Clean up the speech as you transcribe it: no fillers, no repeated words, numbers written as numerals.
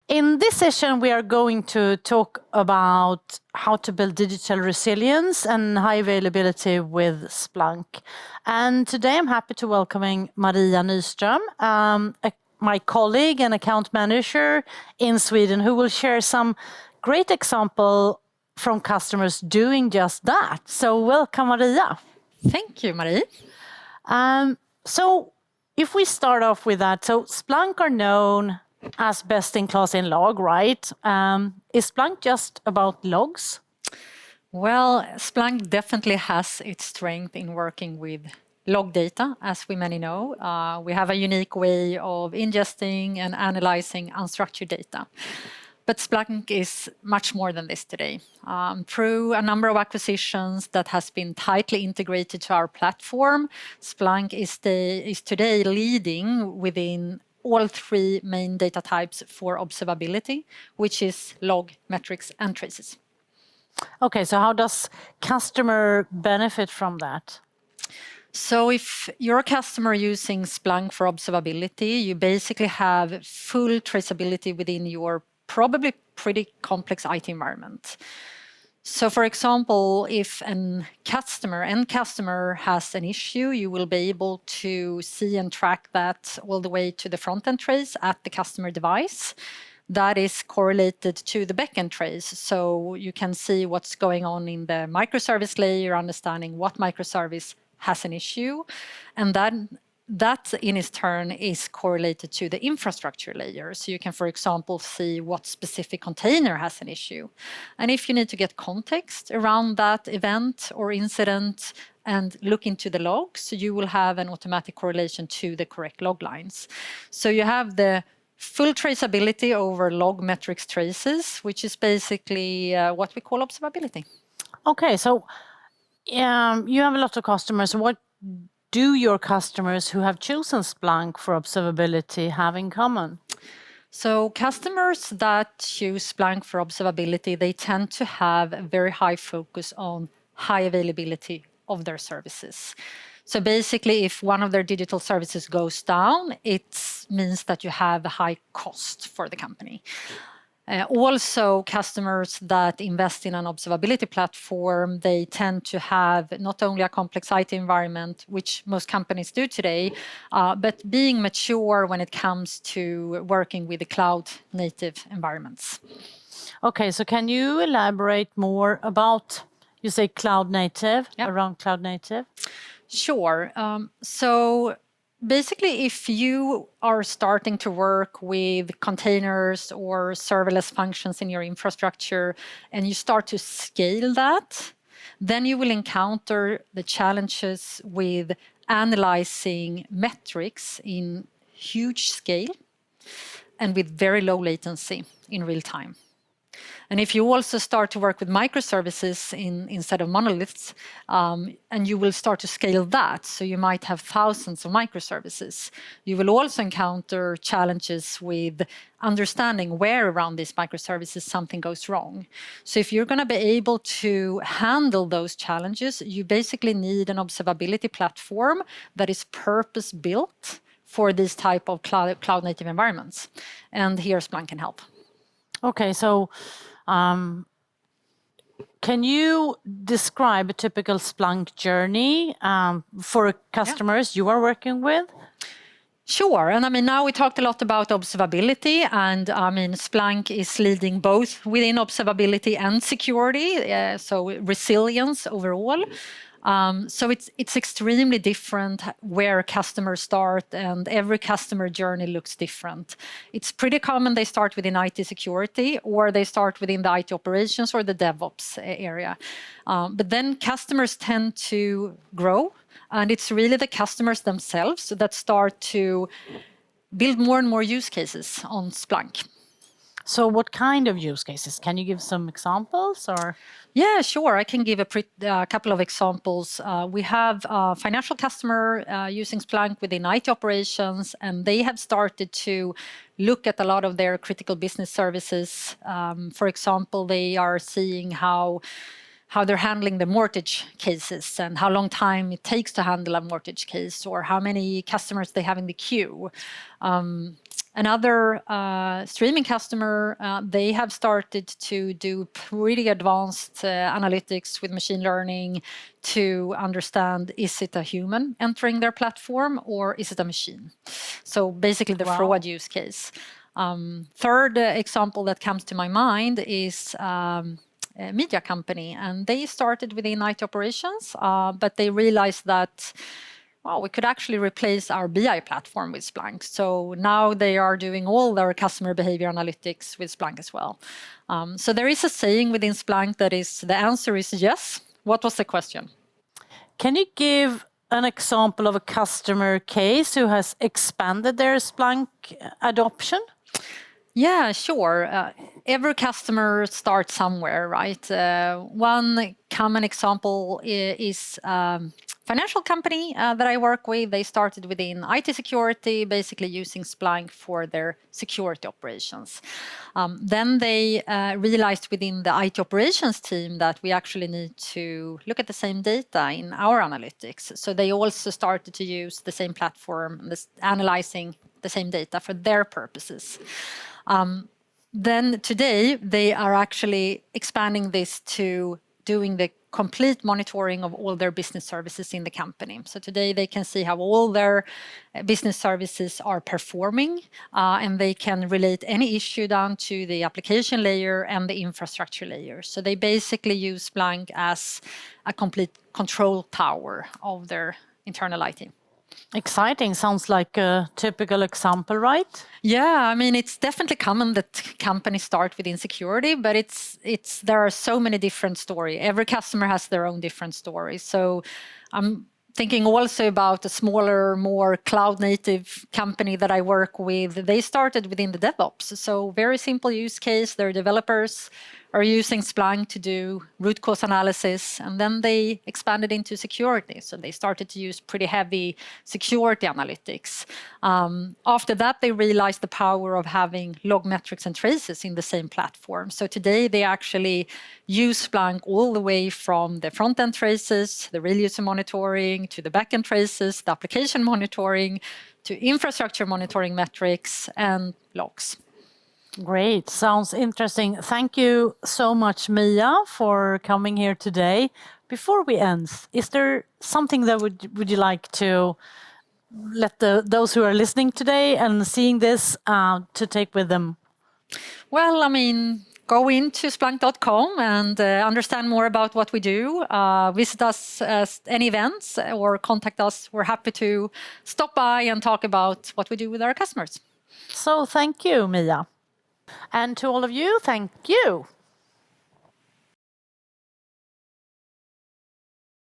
In this session, we are going to talk about how to build digital resilience and high availability with Splunk. And today I'm happy to welcome Maria Nyström, my colleague and account manager in Sweden, who will share some great example from customers doing just that. So welcome, Maria. Thank you, Marie. So if we start off with that, so Splunk are known as best in class in log, right? Is Splunk just about logs? Well, Splunk definitely has its strength in working with log data, as we many know. We have a unique way of ingesting and analyzing unstructured data. But Splunk is much more than this today. Through a number of acquisitions that has been tightly integrated to our platform, Splunk is today leading within all three main data types for observability, which is log, metrics, and traces. Okay, so how does customer benefit from that? So if you're a customer using Splunk for observability, you basically have full traceability within your probably pretty complex IT environment. So for example, if end customer has an issue, you will be able to see and track that all the way to the front-end trace at the customer device. That is correlated to the backend trace. So you can see what's going on in the microservice layer, understanding what microservice has an issue. And that in its turn is correlated to the infrastructure layer. So you can, for example, see what specific container has an issue. And if you need to get context around that event or incident and look into the logs, you will have an automatic correlation to the correct log lines. So you have the full traceability over log, metrics, traces, which is basically what we call observability. Okay, so you have a lot of customers. What do your customers who have chosen Splunk for observability have in common? So customers that choose Splunk for observability, they tend to have a very high focus on high availability of their services. So basically, if one of their digital services goes down, it means that you have a high cost for the company. Also, customers that invest in an observability platform, they tend to have not only a complex IT environment, which most companies do today, but being mature when it comes to working with the cloud-native environments. Okay, so can you elaborate more about, you say cloud-native, around cloud-native? Sure. So basically, if you are starting to work with containers or serverless functions in your infrastructure and you start to scale that, then you will encounter the challenges with analyzing metrics in huge scale and with very low latency in real time. And if you also start to work with microservices instead of monoliths, and you will start to scale that, so you might have thousands of microservices, you will also encounter challenges with understanding where around these microservices something goes wrong. So if you're going to be able to handle those challenges, you basically need an observability platform that is purpose-built for this type of cloud-native environments. And here Splunk can help. Okay, so can you describe a typical Splunk journey for customers you are working with? Sure, and I mean now we talked a lot about observability, and I mean Splunk is leading both within observability and security, so resilience overall. So it's extremely different where customers start, and every customer journey looks different. It's pretty common they start within IT security, or they start within the IT operations or the DevOps area. But then customers tend to grow, and it's really the customers themselves that start to build more and more use cases on Splunk. So what kind of use cases? Can you give some examples or? Yeah, sure. I can give a couple of examples. We have a financial customer using Splunk within IT operations, and they have started to look at a lot of their critical business services. For example, they are seeing how they're handling the mortgage cases and how long time it takes to handle a mortgage case, or how many customers they have in the queue. Another streaming customer, they have started to do pretty advanced analytics with machine learning to understand, is it a human entering their platform or is it a machine? So basically the fraud use case. Third example that comes to my mind is a media company, and they started within IT operations, but they realized that we could actually replace our BI platform with Splunk. So now they are doing all their customer behavior analytics with Splunk as well. So there is a saying within Splunk that is, the answer is yes. What was the question? Can you give an example of a customer case who has expanded their Splunk adoption? Yeah, sure. Every customer starts somewhere, right? One common example is financial company that I work with. They started within IT security, basically using Splunk for their security operations. Then they realized within the IT operations team that we actually need to look at the same data in our analytics. So they also started to use the same platform, analyzing the same data for their purposes. Then today, they are actually expanding this to doing the complete monitoring of all their business services in the company. So today they can see how all their business services are performing, and they can relate any issue down to the application layer and the infrastructure layer. So they basically use Splunk as a complete control tower of their internal IT. Exciting. Sounds like a typical example, right? Yeah, I mean, it's definitely common that companies start within security, but there are so many different stories. Every customer has their own different story. So I'm thinking also about a smaller, more cloud-native company that I work with. They started within the DevOps. So very simple use case. Their developers are using Splunk to do root cause analysis, and then they expanded into security. So they started to use pretty heavy security analytics. After that, they realized the power of having log metrics and traces in the same platform. So today they actually use Splunk all the way from the front-end traces, the real user monitoring, to the backend traces, the application monitoring, to infrastructure monitoring metrics and logs. Great. Sounds interesting. Thank you so much, Mia, for coming here today. Before we end, is there something that would you like to let those who are listening today and seeing this to take with them? Well, I mean, go into splunk.com and understand more about what we do. Visit us at any events or contact us. We're happy to stop by and talk about what we do with our customers. So thank you, Mia. And to all of you, thank you.